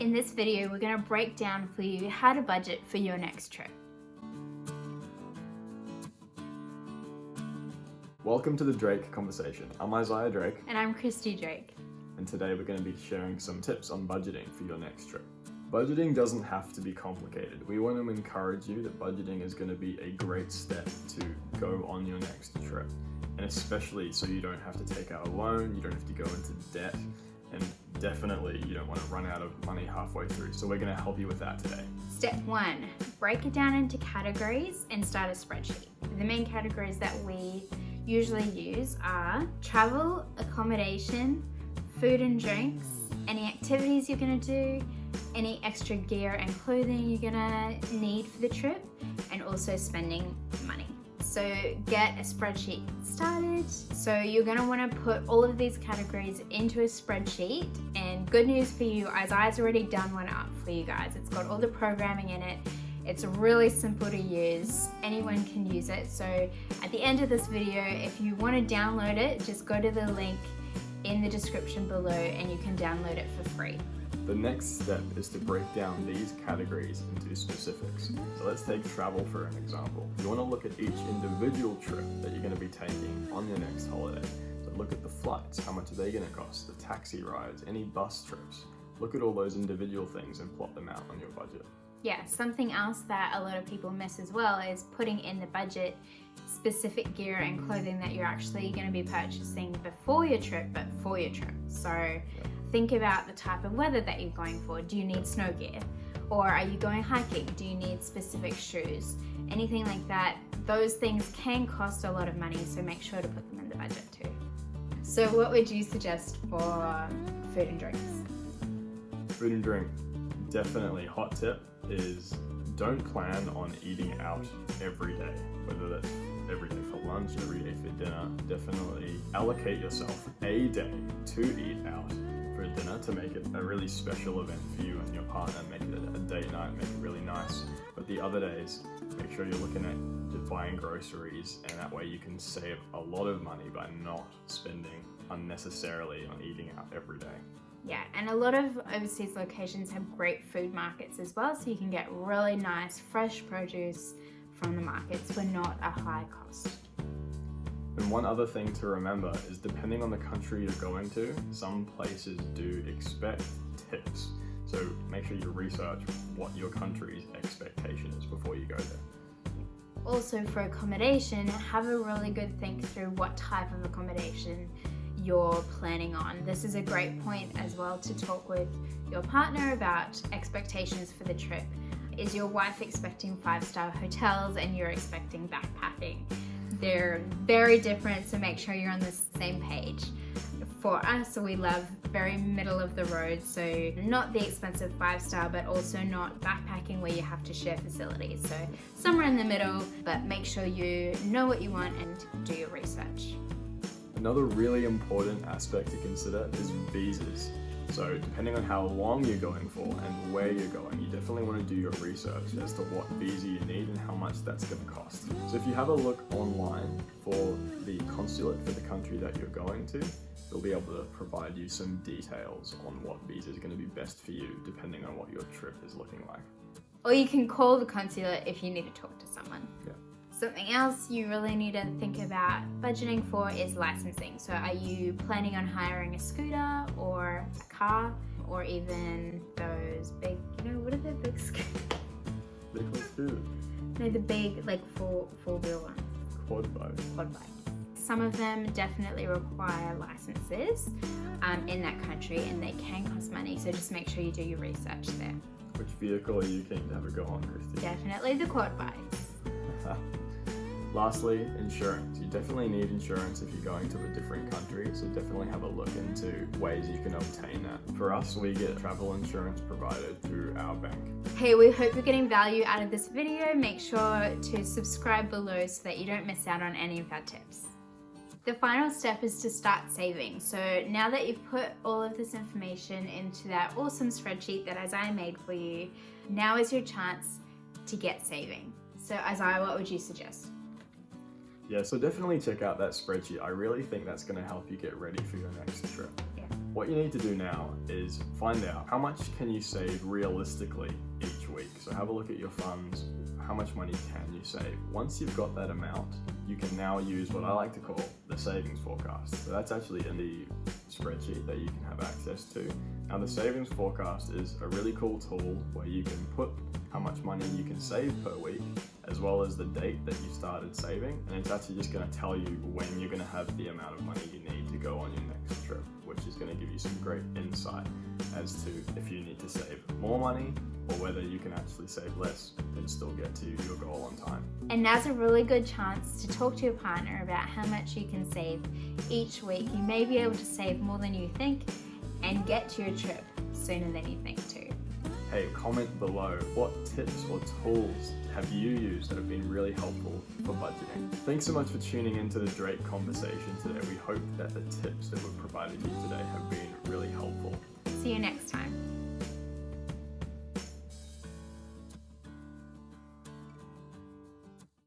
In this video, we're going to break down for you how to budget for your next trip. Welcome to the Drake Conversation. I'm Isaiah Drake. And I'm Kristy Drake. And today we're going to be sharing some tips on budgeting for your next trip. Budgeting doesn't have to be complicated. We want to encourage you that budgeting is going to be a great step to go on your next trip. And especially so you don't have to take out a loan, you don't have to go into debt, and definitely you don't want to run out of money halfway through. So we're going to help you with that today. Step 1, break it down into categories and start a spreadsheet. The main categories that we usually use are travel, accommodation, food and drinks, any activities you're going to do, any extra gear and clothing you're going to need for the trip, and also spending money. So get a spreadsheet started. So you're going to want to put all of these categories into a spreadsheet, and good news for you, Isaiah's already done one up for you guys. It's got all the programming in it. It's really simple to use. Anyone can use it. So at the end of this video, if you want to download it, just go to the link in the description below and you can download it for free. The next step is to break down these categories into specifics. So let's take travel for an example. You want to look at each individual trip that you're going to be taking on your next holiday. So look at the flights, how much are they going to cost, the taxi rides, any bus trips. Look at all those individual things and plot them out on your budget. Yeah, something else that a lot of people miss as well is putting in the budget specific gear and clothing that you're actually going to be purchasing before your trip, but for your trip. So think about the type of weather that you're going for. Do you need snow gear? Or are you going hiking? Do you need specific shoes? Anything like that. Those things can cost a lot of money, so make sure to put them in the budget too. So what would you suggest for food and drinks? Food and drink, definitely hot tip is don't plan on eating out every day, whether that's every day for lunch, every day for dinner. Definitely allocate yourself a day to eat out for dinner to make it a really special event for you and your partner. Make it a date night, make it really nice. But the other days, make sure you're looking at just buying groceries, and that way you can save a lot of money by not spending unnecessarily on eating out every day. Yeah, and a lot of overseas locations have great food markets as well, so you can get really nice fresh produce from the markets for not a high cost. And one other thing to remember is depending on the country you're going to, some places do expect tips. So make sure you research what your country's expectation is before you go there. Also for accommodation, have a really good think through what type of accommodation you're planning on. This is a great point as well to talk with your partner about expectations for the trip. Is your wife expecting 5-star hotels and you're expecting backpacking? They're very different, so make sure you're on the same page. For us, we love very middle of the road, so not the expensive 5-star, but also not backpacking where you have to share facilities. So somewhere in the middle, but make sure you know what you want and do your research. Another really important aspect to consider is visas. So depending on how long you're going for and where you're going, you definitely want to do your research as to what visa you need and how much that's going to cost. So if you have a look online for the consulate for the country that you're going to, they'll be able to provide you some details on what visa is going to be best for you depending on what your trip is looking like. Or you can call the consulate if you need to talk to someone. Yeah. Something else you really need to think about budgeting for is licensing. So are you planning on hiring a scooter or a car, or even those big, what are the big scooters? They're called scooters. No, the big, like four-wheel ones. Quad bike. Quad bike. Some of them definitely require licenses in that country, and they can cost money. So just make sure you do your research there. Which vehicle are you keen to have a go on, Kristy? Definitely the quad bikes. Lastly, insurance. You definitely need insurance if you're going to a different country, so definitely have a look into ways you can obtain that. For us, we get travel insurance provided through our bank. Hey, we hope you're getting value out of this video. Make sure to subscribe below so that you don't miss out on any of our tips. The final step is to start saving. So now that you've put all of this information into that awesome spreadsheet that Isaiah made for you, now is your chance to get saving. So Isaiah, what would you suggest? Yeah, so definitely check out that spreadsheet. I really think that's going to help you get ready for your next trip. Yeah. What you need to do now is find out how much can you save realistically each week. So have a look at your funds. How much money can you save? Once you've got that amount, you can now use what I like to call the savings forecast. So that's actually in the spreadsheet that you can have access to. Now the savings forecast is a really cool tool where you can put how much money you can save per week, as well as the date that you started saving, and it's actually just going to tell you when you're going to have the amount of money you need to go on your next trip, which is going to give you some great insight as to if you need to save more money or whether you can actually save less and still get to your goal on time. And now's a really good chance to talk to your partner about how much you can save each week. You may be able to save more than you think and get to your trip sooner than you think too. Hey, comment below what tips or tools have you used that have been really helpful for budgeting. Thanks so much for tuning into the Drake conversation today. We hope that the tips that we've provided you today have been really helpful. See you next time.